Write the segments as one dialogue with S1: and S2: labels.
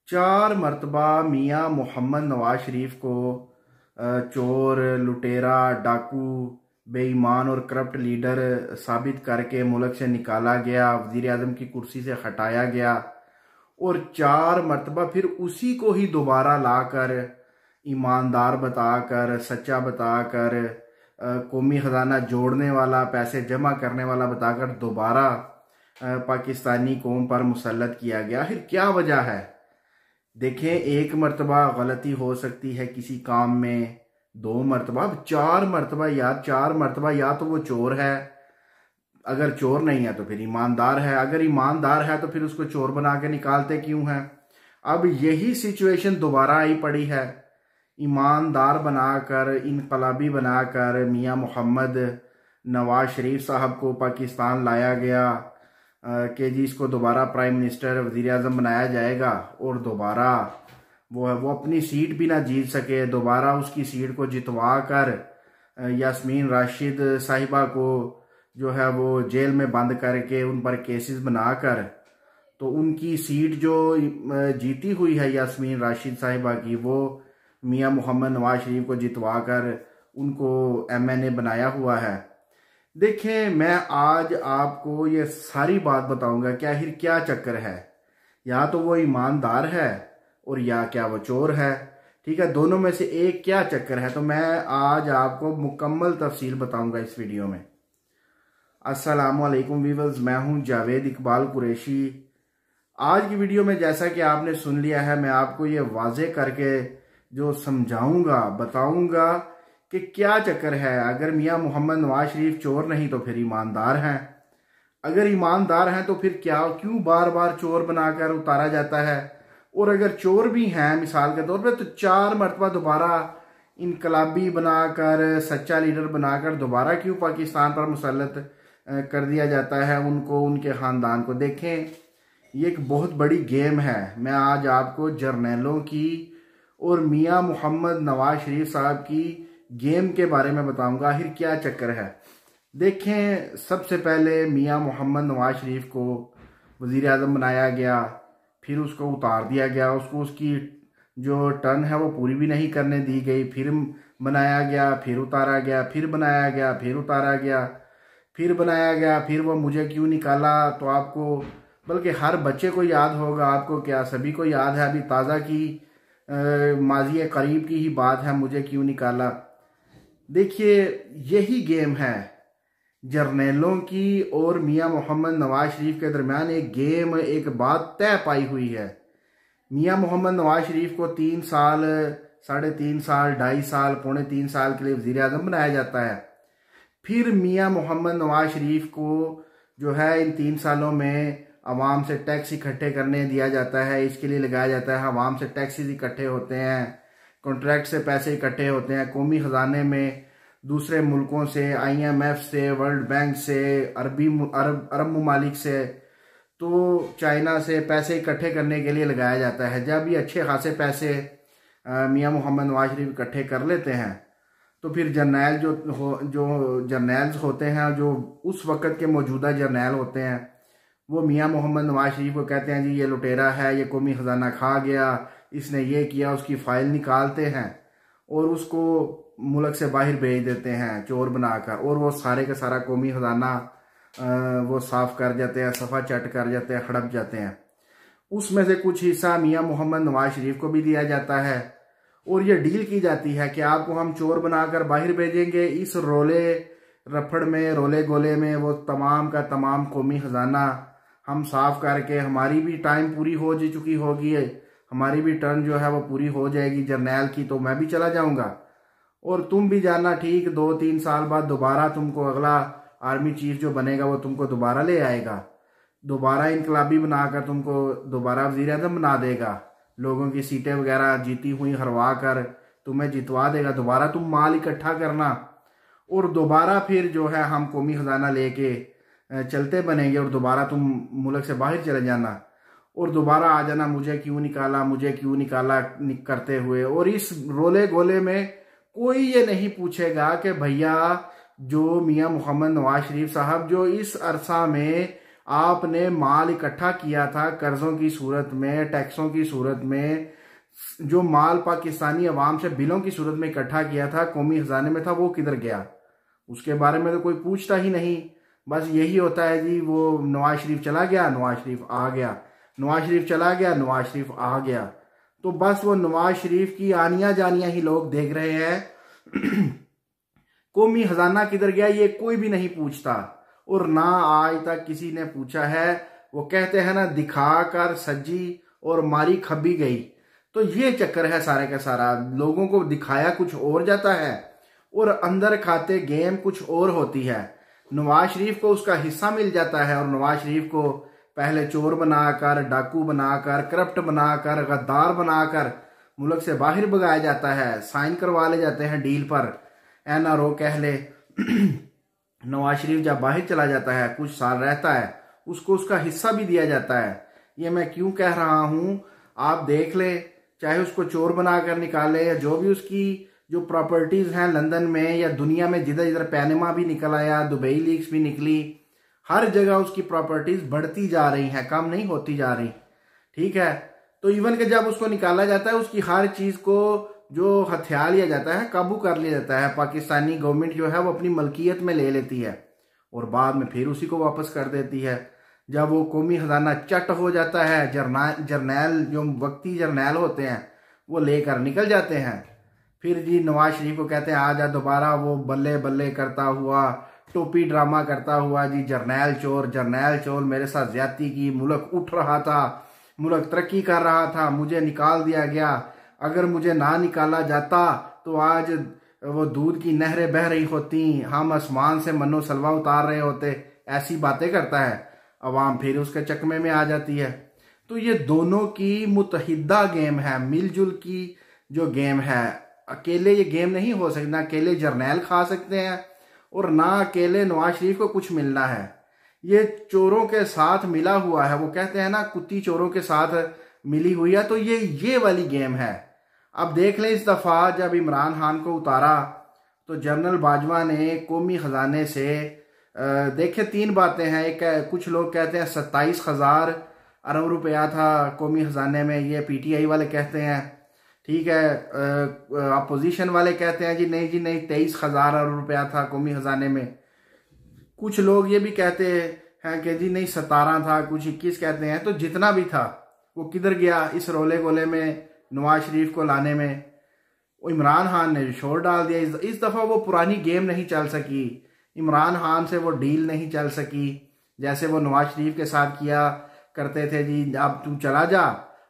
S1: 4 मरतबा मियाँ मोहम्मद नवाज शरीफ को चोर, लुटेरा, डाकू, बेईमान और करप्ट लीडर साबित करके मुल्क से निकाला गया, वजीर आजम की कुर्सी से हटाया गया और 4 मरतबा फिर उसी को ही दोबारा लाकर ईमानदार बताकर, सच्चा बताकर, कौमी खजाना जोड़ने वाला, पैसे जमा करने वाला बताकर दोबारा पाकिस्तानी कौम पर मुसल्लत किया गया। फिर क्या वजह है? देखें, 1 मरतबा गलती हो सकती है किसी काम में, 2 मरतबा, 4 मरतबा यार, 4 मरतबा या तो वो चोर है, अगर चोर नहीं है तो फिर ईमानदार है, अगर ईमानदार है तो फिर उसको चोर बना के निकालते क्यों हैं? अब यही सिचुएशन दोबारा आई पड़ी है। ईमानदार बनाकर, इनकलाबी बनाकर मियाँ मोहम्मद नवाज शरीफ साहब को पाकिस्तान लाया गया कि जी इसको दोबारा प्राइम मिनिस्टर, वजीर आजम बनाया जाएगा और दोबारा वो अपनी सीट भी ना जीत सके, दोबारा उसकी सीट को जितवा कर यास्मीन राशिद साहिबा को जो है वो जेल में बंद करके उन पर केसेस बनाकर, तो उनकी सीट जो जीती हुई है यास्मीन राशिद साहिबा की, वो मियाँ मोहम्मद नवाज शरीफ को जितवा कर उनको MNA बनाया हुआ है। देखें, मैं आज आपको ये सारी बात बताऊंगा कि आखिर क्या चक्कर है। या तो वो ईमानदार है और या क्या वो चोर है। ठीक है, दोनों में से एक क्या चक्कर है, तो मैं आज आपको मुकम्मल तफसील बताऊंगा इस वीडियो में। अस्सलाम वालेकुम व्यूअर्स, मैं हूं जावेद इकबाल कुरैशी। आज की वीडियो में जैसा कि आपने सुन लिया है, मैं आपको ये वाज़ेह करके जो समझाऊंगा, बताऊंगा कि क्या चक्कर है। अगर मियाँ मोहम्मद नवाज शरीफ चोर नहीं तो फिर ईमानदार हैं, अगर ईमानदार हैं तो फिर क्यों बार बार चोर बनाकर उतारा जाता है, और अगर चोर भी हैं मिसाल के तौर पे, तो 4 मरतबा दोबारा इनकलाबी बनाकर, सच्चा लीडर बनाकर दोबारा क्यों पाकिस्तान पर मुसल्लत कर दिया जाता है उनको, उनके ख़ानदान को। देखें, ये एक बहुत बड़ी गेम है। मैं आज आपको जर्नैलों की और मियाँ मोहम्मद नवाज शरीफ साहब की गेम के बारे में बताऊंगा, आखिर क्या चक्कर है। देखें, सबसे पहले मियाँ मोहम्मद नवाज शरीफ को वज़ीर आज़म बनाया गया, फिर उसको उतार दिया गया, उसको उसकी जो टर्न है वो पूरी भी नहीं करने दी गई, फिर बनाया गया, फिर उतारा गया, फिर बनाया गया, फिर उतारा गया, फिर बनाया गया, फिर वो मुझे क्यों निकाला। तो आपको, बल्कि हर बच्चे को याद होगा, आपको क्या सभी को याद है, अभी ताज़ा की माजी करीब की ही बात है, मुझे क्यों निकाला। देखिए, यही गेम है जर्नैलों की और मियाँ मोहम्मद नवाज शरीफ के दरमियान। एक गेम, एक बात तय पाई हुई है। मियाँ मोहम्मद नवाज शरीफ को 3 साल, 3.5 साल, 2.5 साल, 3.25 साल के लिए वज़ीर आज़म बनाया जाता है। फिर मियाँ मोहम्मद नवाज शरीफ को जो है इन 3 सालों में अवाम से टैक्स इकट्ठे करने दिया जाता है, इसके लिए लगाया जाता है। अवाम से टैक्सेस इकट्ठे होते हैं, कॉन्ट्रैक्ट से पैसे इकट्ठे होते हैं, कौमी ख़जाने में दूसरे मुल्कों से, IMF से, वर्ल्ड बैंक से, अरब ममालिक से, तो चाइना से पैसे इकट्ठे करने के लिए लगाया जाता है। जब ये अच्छे खासे पैसे मियाँ मोहम्मद नवाज शरीफ इकट्ठे कर लेते हैं, तो फिर जर्नैल जो जर्नैल्स होते हैं, जो उस वक़्त के मौजूदा जर्नैल होते हैं, वो मियाँ मोहम्मद नवाज शरीफ को कहते हैं जी ये लुटेरा है, ये कौमी ख़जाना खा गया, इसने ये किया, उसकी फ़ाइल निकालते हैं और उसको मुल्क से बाहर भेज देते हैं चोर बनाकर, और वो सारे का सारा कौमी ख़जाना वो साफ़ कर जाते हैं, सफ़ा चट कर जाते हैं, हड़प जाते हैं। उसमें से कुछ हिस्सा मियाँ मोहम्मद नवाज शरीफ को भी दिया जाता है और ये डील की जाती है कि आपको हम चोर बनाकर बाहर भेजेंगे, इस रोले रफड़ में, रोले गोले में वो तमाम का तमाम कौमी ख़जाना हम साफ़ करके, हमारी भी टाइम पूरी हो चुकी होगी, हमारी भी टर्न जो है वो पूरी हो जाएगी जर्नैल की, तो मैं भी चला जाऊंगा और तुम भी जाना। ठीक 2-3 साल बाद दोबारा तुमको अगला आर्मी चीफ जो बनेगा वो तुमको दोबारा ले आएगा, दोबारा इनकलाबी बनाकर तुमको दोबारा वज़ीर आज़म बना देगा, लोगों की सीटें वगैरह जीती हुई हरवा कर तुम्हें जितवा देगा, दोबारा तुम माल इकट्ठा करना और दोबारा फिर जो है हम कौमी ख़जाना लेके चलते बनेंगे और दोबारा तुम मुल्क से बाहर चले जाना और दोबारा आ जाना, मुझे क्यों निकाला, मुझे क्यों निकाला करते हुए। और इस रोले गोले में कोई ये नहीं पूछेगा कि भैया जो मियाँ मोहम्मद नवाज शरीफ साहब जो इस अरसा में आपने माल इकट्ठा किया था कर्जों की सूरत में, टैक्सों की सूरत में, जो माल पाकिस्तानी अवाम से बिलों की सूरत में इकट्ठा किया था कौमी खजाने में था, वो किधर गया? उसके बारे में तो कोई पूछता ही नहीं। बस यही होता है जी, वो नवाज शरीफ चला गया, नवाज शरीफ आ गया, नवाज शरीफ चला गया, नवाज शरीफ आ गया। तो बस वो नवाज शरीफ की आनियां जानियां ही लोग देख रहे हैं। कौमी खजाना किधर गया ये कोई भी नहीं पूछता, और ना आज तक किसी ने पूछा है। वो कहते हैं ना, दिखा कर सजी और मारी खबी गई। तो ये चक्कर है सारे का सारा। लोगों को दिखाया कुछ और जाता है और अंदर खाते गेम कुछ और होती है। नवाज शरीफ को उसका हिस्सा मिल जाता है और नवाज शरीफ को पहले चोर बनाकर, डाकू बनाकर, करप्ट बनाकर, गद्दार बनाकर मुल्क से बाहर भगाया जाता है। साइन करवा ले जाते हैं डील पर, NRO कह ले। नवाज शरीफ जब बाहर चला जाता है, कुछ साल रहता है, उसको उसका हिस्सा भी दिया जाता है। ये मैं क्यों कह रहा हूं, आप देख ले, चाहे उसको चोर बनाकर निकाले या जो भी उसकी जो प्रॉपर्टीज हैं लंदन में या दुनिया में, जिधर जिधर पैनमा भी निकल आया, दुबई लीक्स भी निकली, हर जगह उसकी प्रॉपर्टीज बढ़ती जा रही हैं, कम नहीं होती जा रही। ठीक है, तो इवन के जब उसको निकाला जाता है, उसकी हर चीज को जो हथियार लिया जाता है, काबू कर लिया जाता है। पाकिस्तानी गवर्नमेंट जो है वो अपनी मलकियत में ले लेती है और बाद में फिर उसी को वापस कर देती है। जब वो कौमी खजाना चट हो जाता है, जर्नैल जो वक्ती जर्नैल होते हैं वो लेकर निकल जाते हैं। फिर जी नवाज शरीफ को कहते हैं आ जा दोबारा, वो बल्ले बल्ले करता हुआ, टोपी ड्रामा करता हुआ, जी जर्नैल चोर मेरे साथ ज्यादती की, मुल्क उठ रहा था, मुल्क तरक्की कर रहा था, मुझे निकाल दिया गया, अगर मुझे ना निकाला जाता तो आज वो दूध की नहरें बह रही होती, हम आसमान से मन्नो सलवा उतार रहे होते। ऐसी बातें करता है, अवाम फिर उसके चकमे में आ जाती है। तो ये दोनों की मुतहिदा गेम है, मिलजुल की जो गेम है। अकेले ये गेम नहीं हो सकती, ना अकेले जर्नैल खा सकते हैं और ना अकेले नवाज शरीफ को कुछ मिलना है। ये चोरों के साथ मिला हुआ है। वो कहते हैं ना, कुत्ती चोरों के साथ मिली हुई है। तो ये वाली गेम है। अब देख लें, इस दफा जब इमरान खान को उतारा तो जनरल बाजवा ने कौमी खजाने से देखे 3 बातें हैं। एक, कुछ लोग कहते हैं 27,000 अरब रुपया था कौमी खजाने में, ये PTI वाले कहते हैं। ठीक है, अपोजिशन वाले कहते हैं जी नहीं 23,000 अरब रुपया था कौमी खजाने में। कुछ लोग ये भी कहते हैं कि जी नहीं 17 था, कुछ 21 कहते हैं। तो जितना भी था वो किधर गया इस रोले गोले में नवाज शरीफ को लाने में? वो इमरान खान ने शोर डाल दिया। इस दफा वो पुरानी गेम नहीं चल सकी, इमरान खान से वो डील नहीं चल सकी जैसे वो नवाज शरीफ के साथ किया करते थे। जी अब तुम चला जा,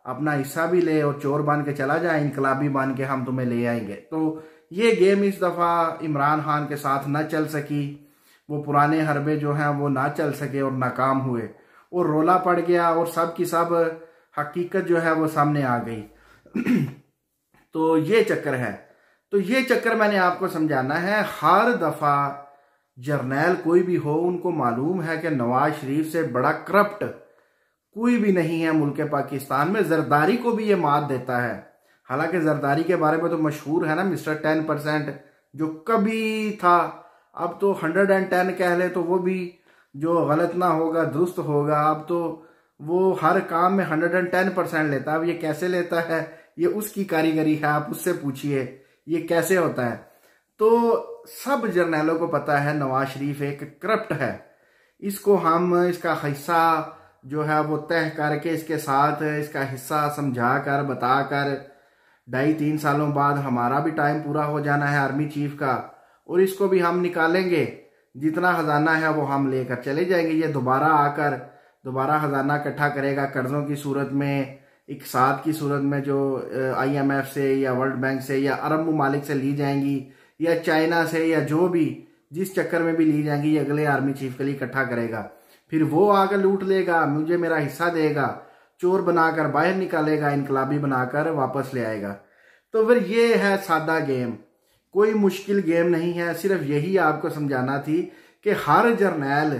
S1: अपना हिस्सा भी ले और चोर बन के चला जा, इनकलाबी बन के हम तुम्हें ले आएंगे। तो ये गेम इस दफा इमरान खान के साथ न चल सकी। वो पुराने हरबे जो हैं वो ना चल सके और नाकाम हुए और रोला पड़ गया और सब की सब हकीकत जो है वो सामने आ गई। तो ये चक्कर है। तो ये चक्कर मैंने आपको समझाना है। हर दफा जर्नैल कोई भी हो, उनको मालूम है कि नवाज शरीफ से बड़ा करप्ट कोई भी नहीं है मुल्क पाकिस्तान में। जरदारी को भी ये मात देता है। हालांकि जरदारी के बारे में तो मशहूर है ना, मिस्टर 10% जो कभी था, अब तो 110 कह ले तो वो भी जो गलत ना होगा दुरुस्त होगा। अब तो वो हर काम में 110% लेता है। अब ये कैसे लेता है, ये उसकी कारीगरी है, आप उससे पूछिए ये कैसे होता है। तो सब जर्नैलों को पता है नवाज शरीफ एक करप्ट है। इसको हम इसका हिस्सा जो है वो तय करके इसके साथ इसका हिस्सा समझा कर बता कर 2.5-3 सालों बाद हमारा भी टाइम पूरा हो जाना है आर्मी चीफ का, और इसको भी हम निकालेंगे। जितना खजाना है वो हम लेकर चले जाएंगे। ये दोबारा आकर दोबारा खजाना इकट्ठा करेगा कर्जों की सूरत में, इकसाद की सूरत में जो IMF से या वर्ल्ड बैंक से या अरब ममालिक से ली जाएंगी या चाइना से या जो भी जिस चक्कर में भी ली जाएंगी, ये अगले आर्मी चीफ के लिए इकट्ठा करेगा। फिर वो आकर लूट लेगा, मुझे मेरा हिस्सा देगा, चोर बनाकर बाहर निकालेगा, इनकलाबी बनाकर वापस ले आएगा। तो फिर ये है सादा गेम, कोई मुश्किल गेम नहीं है। सिर्फ यही आपको समझाना थी कि हर जर्नैल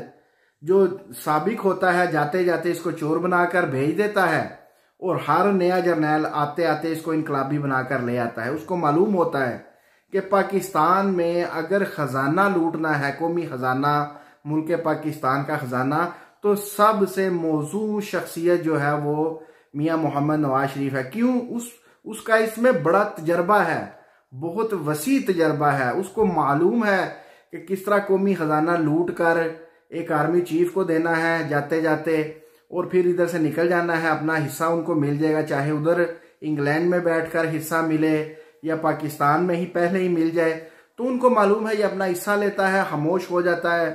S1: जो साबिक होता है जाते जाते इसको चोर बनाकर भेज देता है और हर नया जर्नैल आते आते इसको इनकलाबी बनाकर ले आता है। उसको मालूम होता है कि पाकिस्तान में अगर खजाना लूटना है, कौमी खजाना, मुल्क पाकिस्तान का खजाना, तो सबसे मौजू शख्सियत जो है वो मियां मोहम्मद नवाज शरीफ है। क्यों? उसका इसमें बड़ा तजर्बा है, बहुत वसी तजर्बा है। उसको मालूम है कि किस तरह कौमी खजाना लूट कर एक आर्मी चीफ को देना है जाते जाते, और फिर इधर से निकल जाना है, अपना हिस्सा उनको मिल जाएगा, चाहे उधर इंग्लैंड में बैठकर हिस्सा मिले या पाकिस्तान में ही पहले ही मिल जाए। तो उनको मालूम है ये अपना हिस्सा लेता है, खामोश हो जाता है,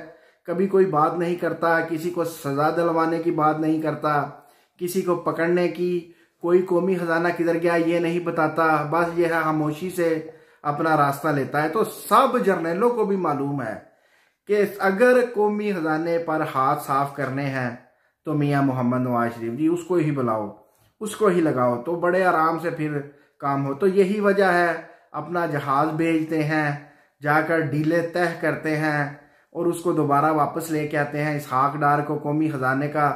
S1: कभी कोई बात नहीं करता, किसी को सजा दिलवाने की बात नहीं करता, किसी को पकड़ने की, कोई कौमी खजाना किधर गया ये नहीं बताता, बस ये है खामोशी से अपना रास्ता लेता है। तो सब जर्नलों को भी मालूम है कि अगर कौमी खजाने पर हाथ साफ करने हैं तो मियां मोहम्मद नवाज शरीफ जी उसको ही बुलाओ, उसको ही लगाओ, तो बड़े आराम से फिर काम हो। तो यही वजह है, अपना जहाज भेजते हैं, जाकर डीले तय करते हैं और उसको दोबारा वापस लेके आते हैं। इसहाक डार को कौमी खजाने का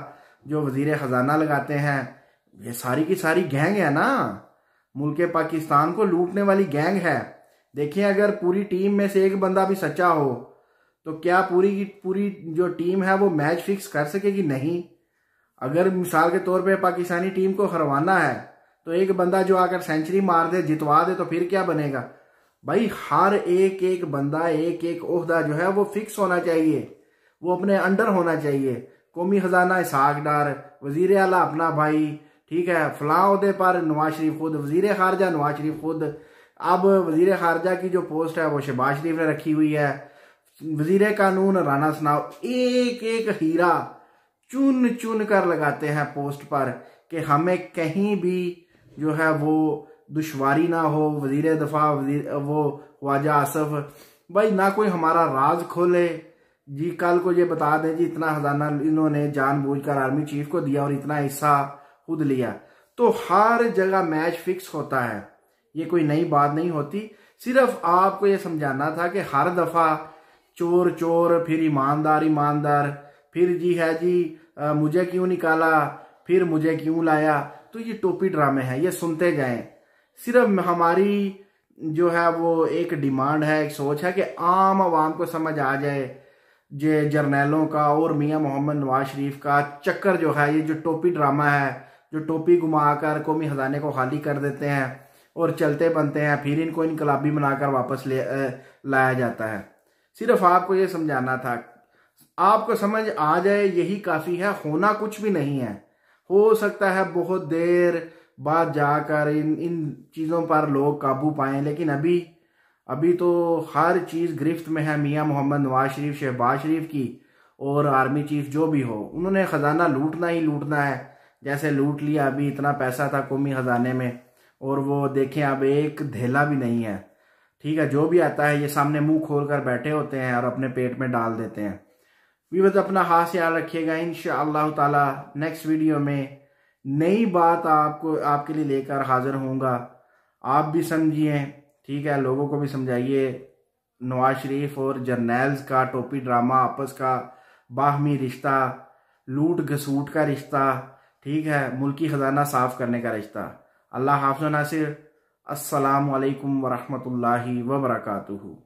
S1: जो वजीर खजाना लगाते हैं, ये सारी की सारी गैंग है ना, मुल्क पाकिस्तान को लूटने वाली गैंग है। देखिए, अगर पूरी टीम में से एक बंदा भी सच्चा हो तो क्या पूरी की पूरी जो टीम है वो मैच फिक्स कर सकेगी? नहीं। अगर मिसाल के तौर पे पाकिस्तानी टीम को हरवाना है तो एक बंदा जो आकर सेंचुरी मार दे, जितवा दे, तो फिर क्या बनेगा भाई? हर एक एक बंदा, एक एक ओहदा जो है वो फिक्स होना चाहिए, वो अपने अंडर होना चाहिए। कौमी खजाना इसहाक डार, वजीर आला अपना भाई, ठीक है, फलां ओहदे पर नवाज शरीफ खुद, वजीर खारजा नवाज शरीफ खुद। अब वजीर खारजा की जो पोस्ट है वो शहबाज शरीफ ने रखी हुई है, वजीर कानून राना सनाओ। एक एक हीरा चुन चुन कर लगाते हैं पोस्ट पर कि हमें कहीं भी जो है वो दुश्वारी ना हो। वजीर दफा वो ख्वाजा आसफ भाई ना कोई हमारा राज खोले जी, कल को ये बता दें जी इतना खजाना इन्होंने जानबूझकर आर्मी चीफ को दिया और इतना हिस्सा खुद लिया। तो हर जगह मैच फिक्स होता है, ये कोई नई बात नहीं होती। सिर्फ आपको ये समझाना था कि हर दफा चोर चोर, फिर ईमानदार ईमानदार, फिर जी है जी मुझे क्यों निकाला, फिर मुझे क्यों लाया, तो ये टोपी ड्रामे हैं, ये सुनते जाएं। सिर्फ हमारी जो है वो एक डिमांड है, एक सोच है कि आम आवाम को समझ आ जाए जे जर्नैलों का और मियां मोहम्मद नवाज शरीफ का चक्कर जो है, ये जो टोपी ड्रामा है, जो टोपी घुमाकर कौमी खजाने को खाली कर देते हैं और चलते बनते हैं, फिर इनको इनकलाबी बनाकर वापस लाया जाता है। सिर्फ आपको ये समझाना था, आपको समझ आ जाए यही काफ़ी है, होना कुछ भी नहीं है। हो सकता है बहुत देर बाद जाकर इन चीज़ों पर लोग काबू पाएं, लेकिन अभी तो हर चीज़ गिरफ्त में है मियां मोहम्मद नवाज शरीफ, शहबाज शरीफ की और आर्मी चीफ जो भी हो। उन्होंने ख़जाना लूटना ही लूटना है, जैसे लूट लिया। अभी इतना पैसा था कौमी ख़जाने में और वो देखें अब एक धेला भी नहीं है, ठीक है। जो भी आता है ये सामने मुंह खोल कर बैठे होते हैं और अपने पेट में डाल देते हैं। व्यूअर्स, अपना खास ख्याल रखिएगा। इंशाअल्लाह ताला नेक्स्ट वीडियो में नई बात आपके लिए लेकर हाजिर होऊंगा। आप भी समझिए, ठीक है, लोगों को भी समझाइए। नवाज शरीफ और जर्नैल्स का टोपी ड्रामा, आपस का बाहमी रिश्ता, लूट घसूट का रिश्ता, ठीक है, मुल्की खजाना साफ करने का रिश्ता। अल्लाह हाफ़िज़ नासिर। अस्सलामु अलैकुम वरहमतुल्लाहि वबरकातुहू।